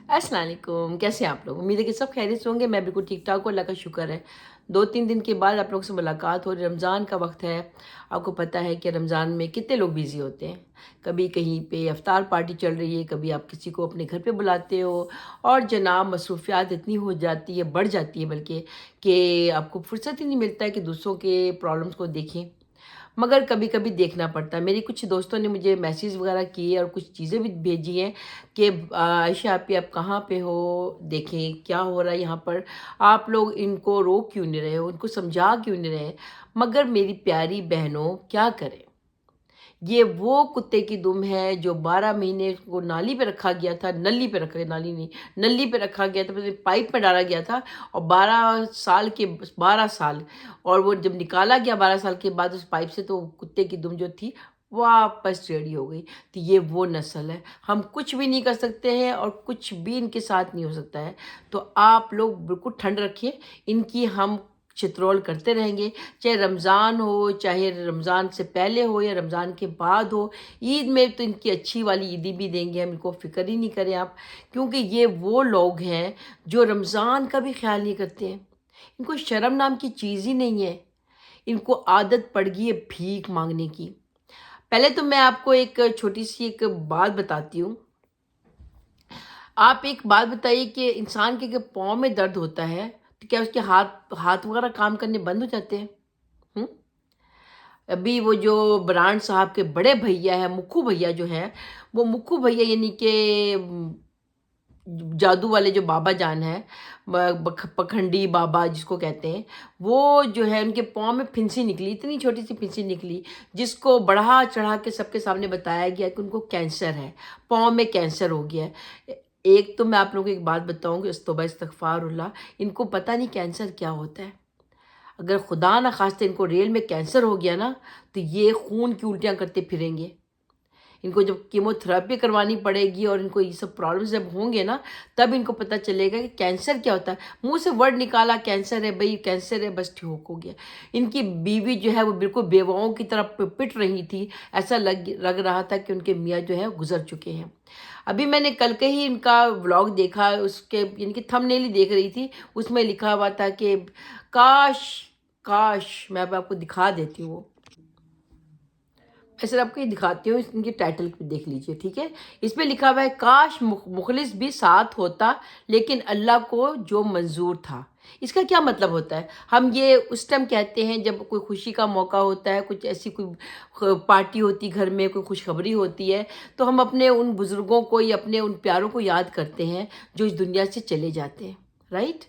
अस्सलाम वालेकुम, कैसे हैं आप लोग? उम्मीद है कि सब खैरियत से होंगे। मैं बिल्कुल ठीक-ठाक हूँ, अल्लाह का शुक्र है। 2-3 दिन के बाद आप लोगों से मुलाकात हो रही है। रमज़ान का वक़्त है। आपको पता है कि रमज़ान में कितने लोग बिज़ी होते हैं। कभी कहीं पे इफ्तार पार्टी चल रही है, कभी आप किसी को अपने घर पे बुलाते हो और जनाब मसरूफ़ियात इतनी हो जाती है, बढ़ जाती है बल्कि, कि आपको फ़ुर्सत ही नहीं मिलता है कि दूसरों के प्रॉब्लम्स को देखें। मगर कभी-कभी देखना पड़ता है। मेरी कुछ दोस्तों ने मुझे मैसेज वगैरह किए और कुछ चीज़ें भी भेजी हैं कि आयशा आपी आप कहाँ पे हो? देखें क्या हो रहा है यहाँ पर? आप लोग इनको रोक क्यों नहीं रहे हो? इनको समझा क्यों नहीं रहे? मगर मेरी प्यारी बहनों क्या करें? ये वो कुत्ते की दुम है जो 12 महीने को नाली पे रखा गया था, नल्ली पे रखा गया, नाली नहीं, नल्ली पे रखा गया था, पता नहीं पाइप में डाला गया था और 12 साल के 12 साल, और वो जब निकाला गया 12 साल के बाद उस पाइप से, तो कुत्ते की दुम जो थी वापस टेढ़ी हो गई। तो ये वो नस्ल है, हम कुछ भी नहीं कर सकते हैं और कुछ भी इनके साथ नहीं हो सकता है। तो आप लोग बिल्कुल ठंड रखिए, इनकी हम चित्रोल करते रहेंगे, चाहे रमज़ान हो, चाहे रमज़ान से पहले हो या रमज़ान के बाद हो। ईद में तो इनकी अच्छी वाली ईदी भी देंगे हम, इनको फ़िक्र ही नहीं करें आप, क्योंकि ये वो लोग हैं जो रमज़ान का भी ख़्याल नहीं करते हैं। इनको शर्म नाम की चीज़ ही नहीं है, इनको आदत पड़ गई है भीख माँगने की। पहले तो मैं आपको एक छोटी-सी एक बात बताती हूँ। आप एक बात बताइए कि इंसान के अगर पाँव में दर्द होता है, तो क्या उसके हाथ हाथ वग़ैरह काम करने बंद हो जाते हैं? हुँ? अभी वो जो ब्रांड साहब के बड़े भैया हैं, मुक्कू भैया जो हैं, वो मुक्कू भैया यानी कि जादू वाले जो बाबा जान हैं, पखंडी बाबा जिसको कहते हैं, वो जो है उनके पाँव में फिंसी निकली, इतनी छोटी-सी फिंसी निकली, जिसको बढ़ा-चढ़ा के सबके सामने बताया गया कि उनको कैंसर है, पाँव में कैंसर हो गया है। एक तो मैं आप लोगों को एक बात बताऊँगी, तौबा इस्तगफारुल्लाह, इनको पता नहीं कैंसर क्या होता है। अगर खुदा ना खास्ते इनको रियल में कैंसर हो गया ना, तो ये खून की उल्टियाँ करते फिरेंगे। इनको जब कीमोथेरेपी करवानी पड़ेगी और इनको ये सब प्रॉब्लम्स जब होंगे ना, तब इनको पता चलेगा कि कैंसर क्या होता है। मुँह से वर्ड निकाला कैंसर है भई, कैंसर है, बस ठीक हो गया। इनकी बीवी जो है वो बिल्कुल बेवाओं की तरह पिट रही थी। ऐसा लग रहा था कि उनके मियाँ जो है गुज़र चुके हैं। अभी मैंने कल के ही इनका व्लॉग देखा, उसके यानी कि थंबनेल ही देख रही थी, उसमें लिखा हुआ था कि काश, काश मैं अब आपको दिखा देती हूँ वो। मैं सिर्फ आपको ये दिखाती हूँ, इनके टाइटल पे देख लीजिए, ठीक है? इसमें लिखा हुआ है, काश मुखलिस भी साथ होता, लेकिन अल्लाह को जो मंज़ूर था। इसका क्या मतलब होता है? हम ये उस टाइम कहते हैं जब कोई खुशी का मौका होता है, कुछ ऐसी कोई पार्टी होती घर में, कोई खुशखबरी होती है, तो हम अपने उन बुज़ुर्गों को या अपने उन प्यारों को याद करते हैं जो इस दुनिया से चले जाते हैं, राइट?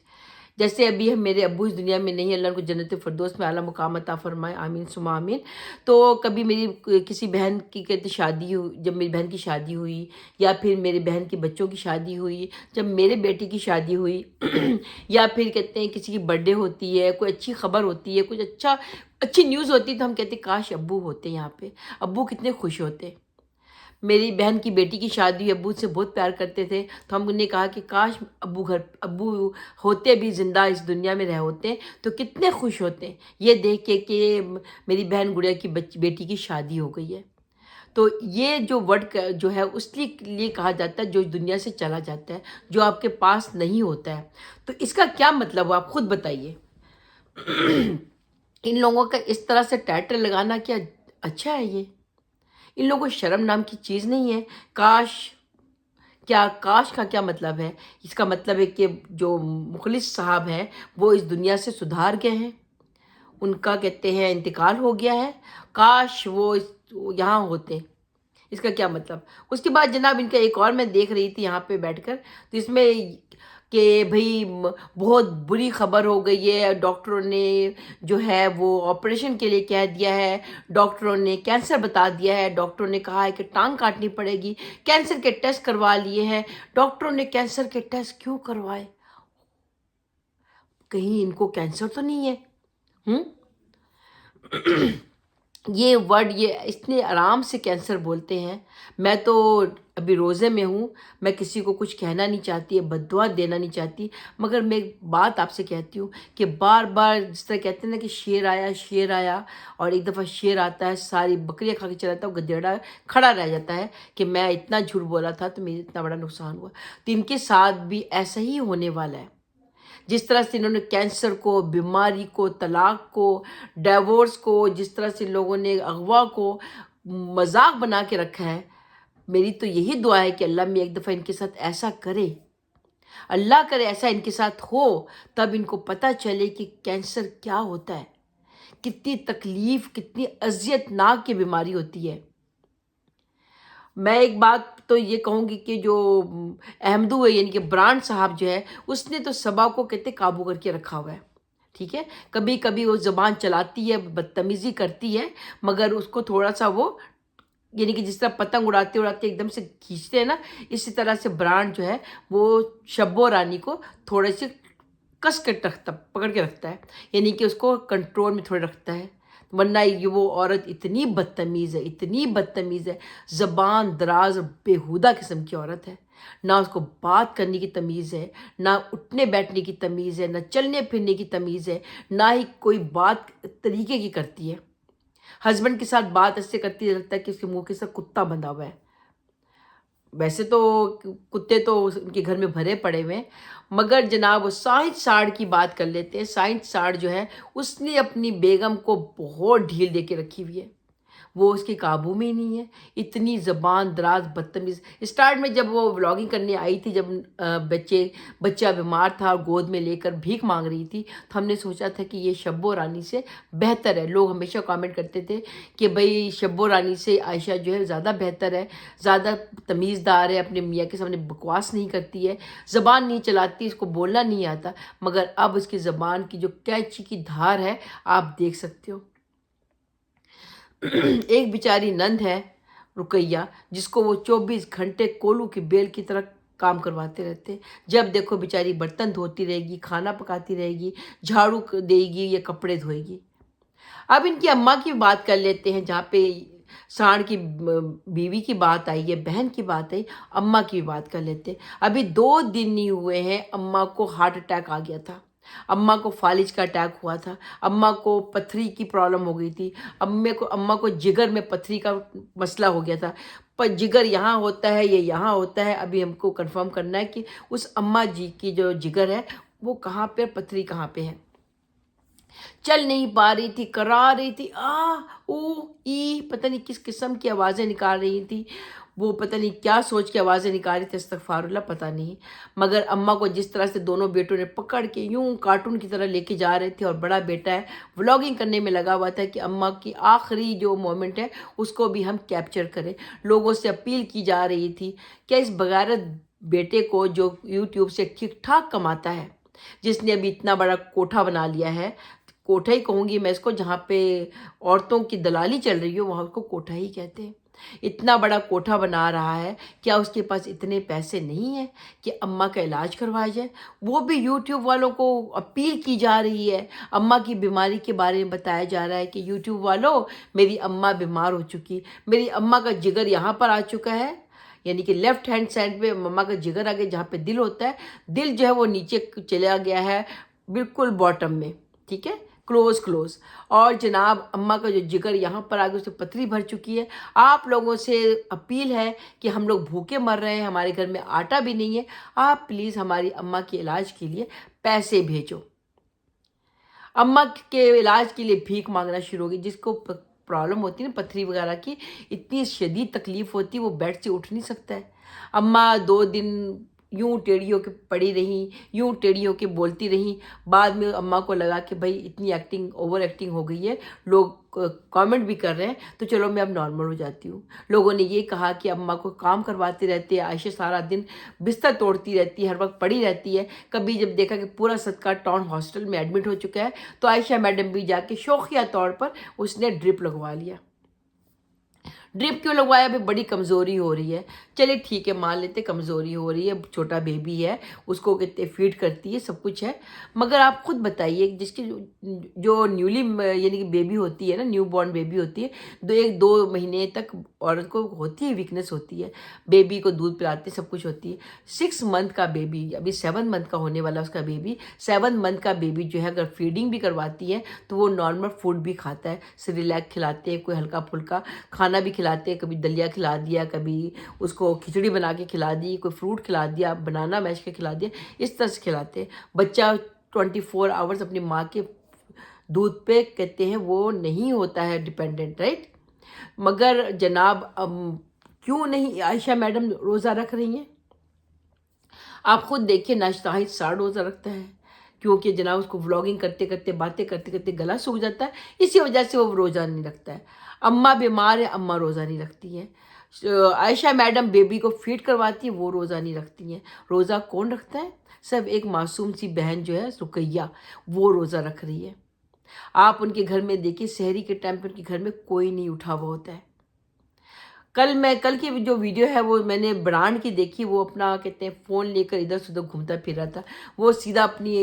जैसे अभी हम मेरे अब्बू इस दुनिया में नहीं है, अल्लाह उनको जन्नत फ़िरदौस में आला मुक़ाम अता फ़रमाए, आमीन सुम्मा आमीन। तो कभी मेरी किसी बहन की कहते शादी हुई, जब मेरी बहन की शादी हुई, या फिर मेरे बहन के बच्चों की शादी हुई, जब मेरे बेटे की शादी हुई या फिर कहते हैं किसी की बर्थडे होती है, कोई अच्छी खबर होती है, कुछ अच्छी न्यूज़ होती है, तो हम कहते हैं काश अब्बू होते यहाँ पे, अब्बू कितने खुश होते। मेरी बहन की बेटी की शादी हुई, अब्बू से बहुत प्यार करते थे, तो हमने कहा कि काश अब्बू होते भी ज़िंदा इस दुनिया में रहे होते, तो कितने खुश होते, ये देख के कि मेरी बहन गुड़िया की बेटी की शादी हो गई है। तो ये जो वर्ड जो है उसके लिए कहा जाता है जो इस दुनिया से चला जाता है, जो आपके पास नहीं होता है। तो इसका क्या मतलब हुआ, आप खुद बताइए? इन लोगों का इस तरह से टाइटल लगाना क्या अच्छा है ये? इन लोगों को शर्म नाम की चीज़ नहीं है। काश, क्या काश का क्या मतलब है? इसका मतलब है कि जो मुख़लिस साहब हैं, वो इस दुनिया से सुधार गए हैं। उनका कहते हैं इंतकाल हो गया है। काश वो यहाँ होते। इसका क्या मतलब? उसके बाद जनाब इनका एक और मैं देख रही थी यहाँ पे बैठकर, तो इसमें कि भई बहुत बुरी खबर हो गई है, डॉक्टरों ने जो है वो ऑपरेशन के लिए कह दिया है, डॉक्टरों ने कैंसर बता दिया है, डॉक्टरों ने कहा है कि टाँग काटनी पड़ेगी, कैंसर के टेस्ट करवा लिए हैं, डॉक्टरों ने कैंसर के टेस्ट क्यों करवाए? कहीं इनको कैंसर तो नहीं है? हुँ? ये वर्ड ये इतने आराम से कैंसर बोलते हैं। मैं तो ابھی روزے میں ہوں، میں کسی کو کچھ کہنا نہیں چاہتی، بد دعا دینا نہیں چاہتی، مگر میں ایک بات آپ سے کہتی ہوں کہ بار بار جس طرح کہتے ہیں نا کہ شیر آیا، اور ایک دفعہ شیر آتا ہے ساری بکریاں کھا کے چلا جاتا ہے، وہ گدیڑا کھڑا رہ جاتا ہے کہ میں اتنا جھوٹ بولا تھا تو میرے اتنا بڑا نقصان ہوا. تو ان کے ساتھ بھی ایسا ہی ہونے والا ہے. جس طرح سے انہوں نے کینسر کو، بیماری کو، طلاق کو، ڈیورس کو، جس طرح سے لوگوں نے اغوا کو مذاق بنا کے رکھا ہے، میری تو یہی دعا ہے کہ اللہ میں ایک دفعہ ان کے ساتھ ایسا کرے، اللہ کرے ایسا ان کے ساتھ ہو، تب ان کو پتہ چلے کہ کینسر کیا ہوتا ہے، کتنی تکلیف، کتنی اذیت ناک کی بیماری ہوتی ہے. میں ایک بات تو یہ کہوں گی کہ جو احمدو ہے یعنی کہ برانڈ صاحب جو ہے، اس نے تو صبا کو کہتے قابو کر کے رکھا ہوا ہے. ٹھیک ہے، کبھی کبھی وہ زبان چلاتی ہے، بدتمیزی کرتی ہے، مگر اس کو تھوڑا سا وہ یعنی کہ جس طرح پتنگ اڑاتے اڑاتے ایک دم سے کھینچتے ہیں نا، اسی طرح سے برانڈ جو ہے وہ شبو رانی کو تھوڑے سے کس کے رکھتا، پکڑ کے رکھتا ہے، یعنی کہ اس کو کنٹرول میں تھوڑا رکھتا ہے. ورنہ یہ وہ عورت اتنی بدتمیز ہے، اتنی بدتمیز ہے، زبان دراز اور بیہودہ قسم کی عورت ہے. نہ اس کو بات کرنے کی تمیز ہے، نہ اٹھنے بیٹھنے کی تمیز ہے، نہ چلنے پھرنے کی تمیز ہے، نہ ہی کوئی بات طریقے کی کرتی ہے. ہسبینڈ کے ساتھ بات ایسے کرتی ہے، لگتا ہے کہ اس کے منہ کے ساتھ کتا بندھا ہوا ہے. ویسے تو کتے تو ان کے گھر میں بھرے پڑے ہوئے ہیں، مگر جناب وہ سائنس ساڑ کی بات کر لیتے ہیں. سائنس ساڑ جو ہے اس نے اپنی بیگم کو بہت ڈھیل دے کے رکھی ہوئی ہے، وہ اس کے قابو میں ہی نہیں ہے. اتنی زبان دراز بدتمیز. اسٹارٹ میں جب وہ ولاگنگ کرنے آئی تھی، جب بچہ بیمار تھا اور گود میں لے کر بھیک مانگ رہی تھی، تو ہم نے سوچا تھا کہ یہ شبو رانی سے بہتر ہے. لوگ ہمیشہ کامنٹ کرتے تھے کہ بھئی شبو رانی سے عائشہ جو ہے زیادہ بہتر ہے، زیادہ تمیزدار ہے، اپنے میاں کے سامنے بکواس نہیں کرتی ہے، زبان نہیں چلاتی، اس کو بولنا نہیں آتا. مگر اب اس کی زبان کی جو کینچی کی دھار ہے آپ دیکھ سکتے ہو. ایک بیچاری نند ہے رقیہ، جس کو وہ 24 گھنٹے کولو کی بیل کی طرح کام کرواتے رہتے. جب دیکھو بیچاری برتن دھوتی رہے گی، کھانا پکاتی رہے گی، جھاڑو دے گی یا کپڑے دھوئے گی. اب ان کی اماں کی بات کر لیتے ہیں، جہاں پہ ساڑ کی بیوی کی بات آئی ہے، بہن کی بات آئی، اماں کی بھی بات کر لیتے ہیں. ابھی 2 دن نہیں ہوئے ہیں اماں کو ہارٹ اٹیک آ گیا تھا، اماں کو فالج کا اٹیک ہوا تھا، اماں کو پتھری کی پرابلم ہو گئی تھی، اماں کو جگر میں پتھری کا مسئلہ ہو گیا تھا. پر جگر یہاں ہوتا ہے یا یہاں ہوتا ہے، ابھی ہم کو کنفرم کرنا ہے کہ اس اماں جی کی جو جگر ہے وہ کہاں پہ، پتھری کہاں پہ ہے. چل نہیں پا رہی تھی، کرا رہی تھی، او ای پتہ نہیں کس قسم کی آوازیں نکال رہی تھی، وہ پتہ نہیں کیا سوچ کے آوازیں نکال رہی تھی، استغفار اللہ پتہ نہیں. مگر اماں کو جس طرح سے دونوں بیٹوں نے پکڑ کے یوں کارٹون کی طرح لے کے جا رہے تھے، اور بڑا بیٹا ہے ولاگنگ کرنے میں لگا ہوا تھا کہ اماں کی آخری جو مومنٹ ہے اس کو بھی ہم کیپچر کریں. لوگوں سے اپیل کی جا رہی تھی کہ اس بغیرت بیٹے کو جو یوٹیوب سے ٹھیک ٹھاک کماتا ہے، جس نے ابھی اتنا بڑا کوٹھا بنا لیا ہے، کوٹھا ہی کہوں گی میں اس کو، جہاں پہ عورتوں کی دلالی چل رہی ہو وہاں اس کو کوٹھا ہی کہتے ہیں. اتنا بڑا کوٹھا بنا رہا ہے، کیا اس کے پاس اتنے پیسے نہیں ہیں کہ اماں کا علاج کروایا جائے؟ وہ بھی یوٹیوب والوں کو اپیل کی جا رہی ہے، اماں کی بیماری کے بارے میں بتایا جا رہا ہے کہ یوٹیوب والوں میری اماں بیمار ہو چکی، میری اماں کا جگر یہاں پر آ چکا ہے، یعنی کہ لیفٹ ہینڈ سائڈ پہ اماں کا جگر آگے جہاں پہ دل ہوتا ہے، دل جو ہے وہ نیچے چلا گیا ہے بالکل باٹم میں. ٹھیک ہے، کلوز. اور جناب اماں کا جو جگر یہاں پر آگے اسے پتھری بھر چکی ہے. آپ لوگوں سے اپیل ہے کہ ہم لوگ بھوکے مر رہے ہیں، ہمارے گھر میں آٹا بھی نہیں ہے، آپ پلیز ہماری اماں کے علاج کے لیے پیسے بھیجو. اماں کے علاج کے لیے بھیک مانگنا شروع ہوگی. جس کو پرابلم ہوتی ہے نا پتھری وغیرہ کی، اتنی شدید تکلیف ہوتی ہے، وہ بیڈ سے اٹھ نہیں سکتا ہے. اماں 2 دن یوں ٹیڑھی ہو کے پڑی رہیں، یوں ٹیڑھی ہو کے بولتی رہیں. بعد میں اماں کو لگا کہ بھائی اتنی اوور ایکٹنگ ہو گئی ہے، لوگ کامنٹ بھی کر رہے ہیں، تو چلو میں اب نارمل ہو جاتی ہوں. لوگوں نے یہ کہا کہ اماں کو کام کرواتے رہتے ہیں، عائشہ سارا دن بستر توڑتی رہتی ہے، ہر وقت پڑی رہتی ہے. کبھی جب دیکھا کہ پورا صدقہ ٹاؤن ہاسپٹل میں ایڈمٹ ہو چکا ہے، تو عائشہ میڈم بھی جا کے شوخیہ طور پر اس نے ڈرپ لگوا لیا. ड्रिप क्यों लगवाया? अभी बड़ी कमज़ोरी हो रही है। चलिए ठीक है, मान लेते कमज़ोरी हो रही है, छोटा बेबी है, उसको कितने फीड करती है, सब कुछ है। मगर आप खुद बताइए, जिसकी जो न्यूली यानी कि बेबी होती है ना, न्यू बॉर्न बेबी होती है, 1-2 महीने तक औरत को होती है, वीकनेस होती है, बेबी को दूध पिलाते सब कुछ होती है। 6 मंथ का बेबी, अभी 7 मंथ का होने वाला उसका बेबी, 7 मंथ का बेबी जो है अगर फीडिंग भी करवाती है तो वो नॉर्मल फूड भी खाता है, सेरेलैक खिलाते हैं, कोई हल्का फुल्का खाना भी खिलाते हैं, कभी दलिया खिला दिया, कभी उसको खिचड़ी बना के खिला दी, कोई फ्रूट खिला दिया, बनाना मैश के खिला दिया, इस तरह से खिलाते हैं। बच्चा 24 आवर्स अपनी माँ के दूध पे कहते हैं वो नहीं होता है डिपेंडेंट, राइट। मगर जनाब क्यों नहीं आयशा मैडम रोज़ा रख रही हैं? आप खुद देखिए, नाश्ताहिद 60 रोज़ा रखता है, क्योंकि जनाब उसको व्लॉगिंग करते करते, बातें करते करते गला सूख जाता है, इसी वजह से वो रोज़ा नहीं रखता है। अम्मा बीमार है, अम्मा रोज़ा नहीं रखती हैं। आयशा मैडम बेबी को फीड करवाती है, वो रोज़ा नहीं रखती हैं। रोज़ा कौन रखता है? सब एक मासूम सी बहन जो है रुकैया, वो रोज़ा रख रही है। आप उनके घर में देखिए, सहरी के टाइम पे उनके घर में कोई नहीं उठा हुआ होता है। कल की जो वीडियो है वो मैंने ब्रांड की देखी, वो अपना कहते हैं फ़ोन लेकर इधर से उधर घूमता फिर रहा था। वो सीधा अपनी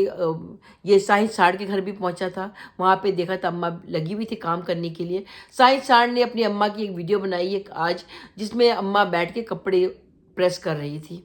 ये साहिद साड़ के घर भी पहुंचा था, वहाँ पे देखा था अम्मा लगी हुई थी काम करने के लिए। साहिद साड़ ने अपनी अम्मा की एक वीडियो बनाई है आज, जिसमें अम्मा बैठ के कपड़े प्रेस कर रही थी।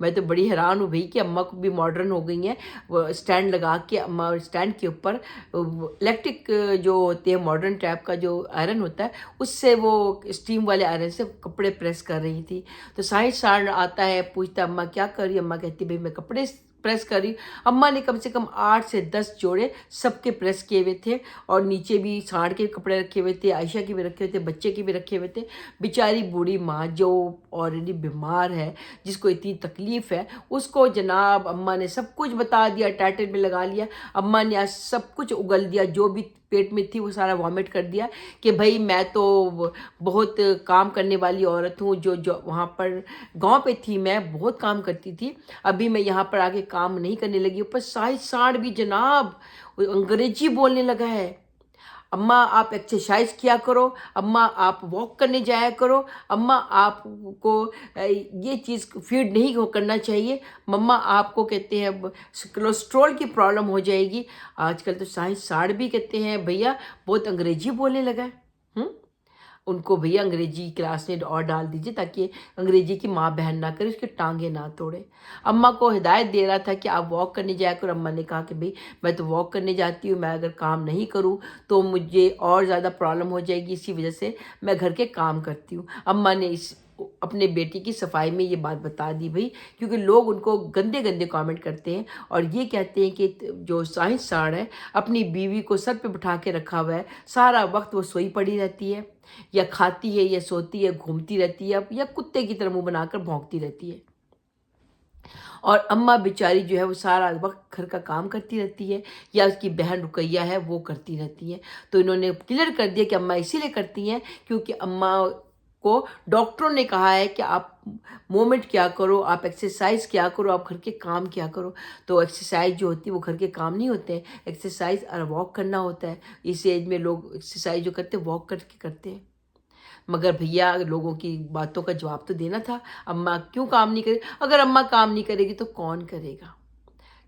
मैं तो बड़ी हैरान हूँ भाई कि अम्मा को भी मॉडर्न हो गई हैं। वो स्टैंड लगा के अम्मा स्टैंड के ऊपर इलेक्ट्रिक जो होती है मॉडर्न टाइप का जो आयरन होता है, उससे वो स्टीम वाले आयरन से कपड़े प्रेस कर रही थी। तो साहिद साड़ आता है, पूछता अम्मा क्या कर रही? अम्मा कहती भाई मैं कपड़े प्रेस कर रही। अम्मा ने कम से कम 8 से 10 जोड़े सबके प्रेस किए हुए थे, और नीचे भी साड़ के कपड़े रखे हुए थे, आयशा के भी रखे हुए थे, बच्चे के भी रखे हुए थे। बेचारी बूढ़ी माँ जो ऑलरेडी बीमार है, जिसको इतनी तकलीफ़ है, उसको जनाब अम्मा ने सब कुछ बता दिया, टाइटल में लगा लिया। अम्मा ने आज सब कुछ उगल दिया, जो भी पेट में थी वो सारा वॉमिट कर दिया कि भाई मैं तो बहुत काम करने वाली औरत हूँ, जो वहाँ पर गांव पे थी मैं बहुत काम करती थी, अभी मैं यहाँ पर आके काम नहीं करने लगी। ऊपर साहिद साड़ भी जनाब अंग्रेजी बोलने लगा है। अम्मा आप एक्सरसाइज किया करो, अम्मा आप वॉक करने जाया करो, अम्मा आपको ये चीज़ फीड नहीं करना चाहिए, मम्मा आपको कहते हैं कोलेस्ट्रॉल की प्रॉब्लम हो जाएगी। आजकल तो साहिद साड़ भी कहते हैं भैया बहुत अंग्रेजी बोलने लगा है। उनको भैया अंग्रेजी क्लास में और डाल दीजिए, ताकि अंग्रेजी की माँ बहन ना करे, उसकी टांगे ना तोड़े। अम्मा को हिदायत दे रहा था कि आप वॉक करने जाया करो। अम्मा ने कहा कि भाई मैं तो वॉक करने जाती हूँ, मैं अगर काम नहीं करूँ तो मुझे और ज़्यादा प्रॉब्लम हो जाएगी, इसी वजह से मैं घर के काम करती हूँ। अम्मा ने इस अपने बेटी की सफाई में ये बात बता दी भाई, क्योंकि लोग उनको गंदे गंदे कमेंट करते हैं और ये कहते हैं कि जो साहिद साड़ है अपनी बीवी को सर पे बिठा के रखा हुआ है, सारा वक्त वो सोई पड़ी रहती है, या खाती है, या सोती है, घूमती रहती है, या कुत्ते की तरह मुंह बनाकर भौंकती रहती है। और अम्मा बेचारी जो है वो सारा वक्त घर का काम करती रहती है, या उसकी बहन रुकैया है वो करती रहती है। तो इन्होंने क्लियर कर दिया कि अम्मा इसीलिए करती हैं क्योंकि अम्मा को डॉक्टरों ने कहा है कि आप मूवमेंट क्या करो, आप एक्सरसाइज क्या करो, आप घर के काम क्या करो। तो एक्सरसाइज जो होती है वो घर के काम नहीं होते हैं, एक्सरसाइज और वॉक करना होता है। इस एज में लोग एक्सरसाइज जो करते हैं वॉक करके करते हैं। मगर भैया लोगों की बातों का जवाब तो देना था। अम्मा क्यों काम नहीं करे? अगर अम्मा काम नहीं करेगी तो कौन करेगा?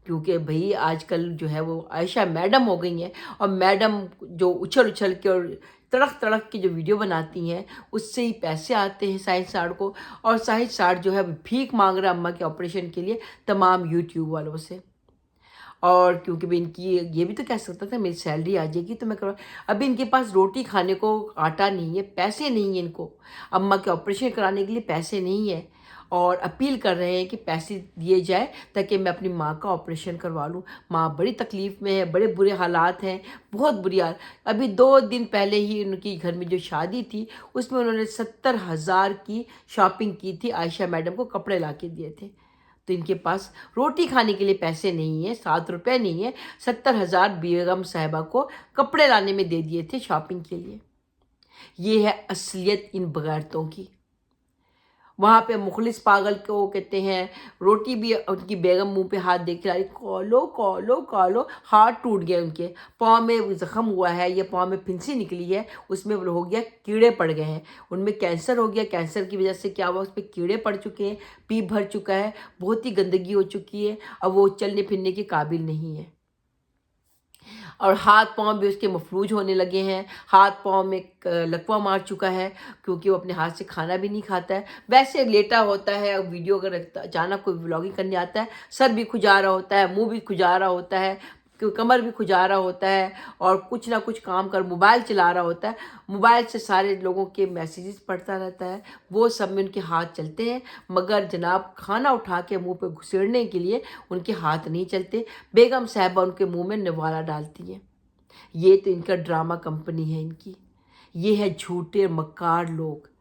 क्योंकि भई आजकल जो है वो आयशा मैडम हो गई हैं, और मैडम जो उछल उछल के और तड़क तड़क के जो वीडियो बनाती हैं उससे ही पैसे आते हैं साहिद साड़ को। और साहिद साड़ जो है अभी भीख मांग रहा है अम्मा के ऑपरेशन के लिए तमाम यूट्यूब वालों से। और क्योंकि भी इनकी ये भी तो कह सकता था मेरी सैलरी आ जाएगी तो मैं करवा। अभी इनके पास रोटी खाने को आटा नहीं है, पैसे नहीं है इनको, अम्मा के ऑपरेशन कराने के लिए पैसे नहीं है, और अपील कर रहे हैं कि पैसे दिए जाए ताकि मैं अपनी माँ का ऑपरेशन करवा लूँ। माँ बड़ी तकलीफ़ में है, बड़े बुरे हालात हैं, बहुत बुरी हाल। अभी 2 दिन पहले ही उनकी घर में जो शादी थी उसमें उन्होंने 70,000 की शॉपिंग की थी, आयशा मैडम को कपड़े ला के दिए थे। तो इनके पास रोटी खाने के लिए पैसे नहीं है, 7 रुपये नहीं है, 70,000 बेगम साहिबा को कपड़े लाने में दे दिए थे शॉपिंग के लिए। ये है असलियत इन बगैरतों की। वहाँ पे मुखलिस पागल को कहते हैं, रोटी भी उनकी बेगम मुंह पे हाथ दे के ला रही, कॉलो कॉलो कॉलो, हाथ टूट गए उनके, पाँव में जख्म हुआ है, ये पाँव में फिंसी निकली है, उसमें वो हो गया कीड़े पड़ गए हैं, उनमें कैंसर हो गया, कैंसर की वजह से क्या हुआ, उस पर कीड़े पड़ चुके हैं, पीप भर चुका है, बहुत ही गंदगी हो चुकी है, अब वो चलने फिरने के काबिल नहीं है। और हाथ पाँव भी उसके मफलूज होने लगे हैं, हाथ पाँव में लकवा मार चुका है, क्योंकि वो अपने हाथ से खाना भी नहीं खाता है, वैसे लेटा होता है। वीडियो अगर अचानक कोई व्लॉगिंग करने आता है, सर भी खुजा रहा होता है, मुंह भी खुजा रहा होता है, कमर भी खुजा रहा होता है, और कुछ ना कुछ काम कर मोबाइल चला रहा होता है, मोबाइल से सारे लोगों के मैसेजेस पढ़ता रहता है, वो सब में उनके हाथ चलते हैं, मगर जनाब खाना उठा के मुंह पे घुसेड़ने के लिए उनके हाथ नहीं चलते। बेगम साहबा उनके मुंह में निवाला डालती है। ये तो इनका ड्रामा कंपनी है इनकी, ये है झूठे मक्कार लोग।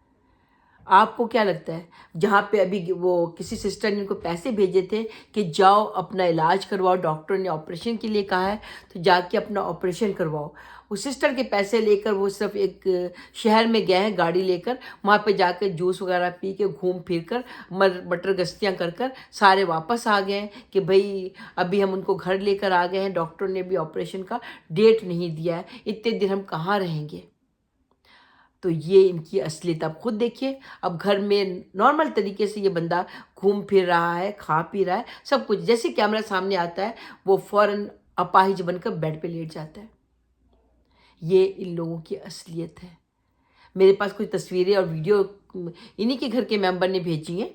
आपको क्या लगता है, जहाँ पे अभी वो किसी सिस्टर ने इनको पैसे भेजे थे कि जाओ अपना इलाज करवाओ, डॉक्टर ने ऑपरेशन के लिए कहा है तो जाके अपना ऑपरेशन करवाओ, उस सिस्टर के पैसे लेकर वो सिर्फ एक शहर में गए हैं गाड़ी लेकर, वहाँ पे जाकर जूस वगैरह पी के घूम फिर कर मटर गश्तियाँ कर कर सारे वापस आ गए हैं कि भाई अभी हम उनको घर लेकर आ गए हैं, डॉक्टर ने भी ऑपरेशन का डेट नहीं दिया है, इतने दिन हम कहाँ रहेंगे। तो ये इनकी असलियत आप खुद देखिए। अब घर में नॉर्मल तरीके से ये बंदा घूम फिर रहा है, खा पी रहा है, सब कुछ, जैसे कैमरा सामने आता है वो फ़ौरन अपाहिज बनकर बेड पे लेट जाता है। ये इन लोगों की असलियत है। मेरे पास कुछ तस्वीरें और वीडियो इन्हीं के घर के मेंबर ने भेजी हैं,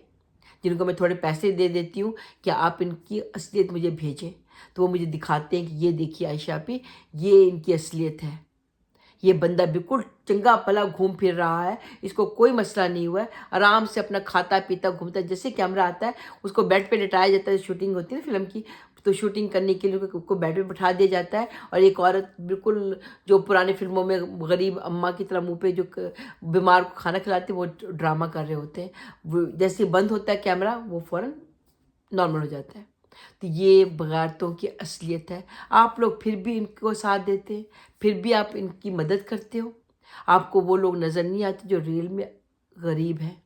जिनको मैं थोड़े पैसे दे देती हूँ कि आप इनकी असलियत मुझे भेजें, तो वो मुझे दिखाते हैं कि ये देखिए आयशा आपी, ये इनकी असलियत है। ये बंदा बिल्कुल चंगा भला घूम फिर रहा है, इसको कोई मसला नहीं हुआ है, आराम से अपना खाता पीता घूमता है। जैसे कैमरा आता है उसको बेड पे लिटाया जाता है, शूटिंग होती है ना फिल्म की, तो शूटिंग करने के लिए उसको बेड पे बिठा दिया जाता है, और एक औरत बिल्कुल जो पुरानी फिल्मों में गरीब अम्मा की तरह मुंह पे जो बीमार को खाना खिलाती है, वो ड्रामा कर रहे होते हैं। वो जैसे बंद होता है कैमरा वो फ़ौरन नॉर्मल हो जाता है। तो ये बगारतों की असलियत है। आप लोग फिर भी इनको साथ देते हैं, फिर भी आप इनकी मदद करते हो। आपको वो लोग नज़र नहीं आते जो रियल में गरीब हैं।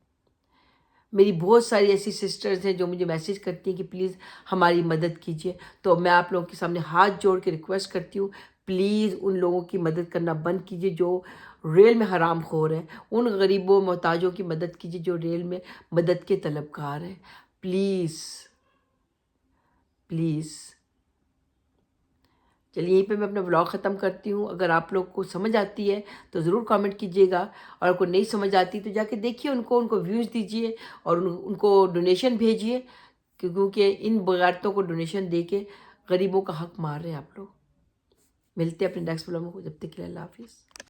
मेरी बहुत सारी ऐसी सिस्टर्स हैं जो मुझे मैसेज करती हैं कि प्लीज़ हमारी मदद कीजिए। तो मैं आप लोगों के सामने हाथ जोड़ के रिक्वेस्ट करती हूँ, प्लीज़ उन लोगों की मदद करना बंद कीजिए जो रियल में हरामखोर हैं। उन गरीबों मोहताजों की मदद कीजिए जो रियल में मदद के तलबगार हैं। Please please. चलिए यहीं पे मैं अपना व्लॉग ख़त्म करती हूँ। अगर आप लोग को समझ आती है तो ज़रूर कमेंट कीजिएगा, और अगर नहीं समझ आती तो जाके देखिए, उनको व्यूज़ दीजिए और उनको डोनेशन भेजिए, क्योंकि इन बगारतों को डोनेशन दे के गरीबों का हक मार रहे हैं आप लोग। मिलते हैं अपने नेक्स्ट व्लॉग में, जब तक के लिए अल्लाह हाफिज़।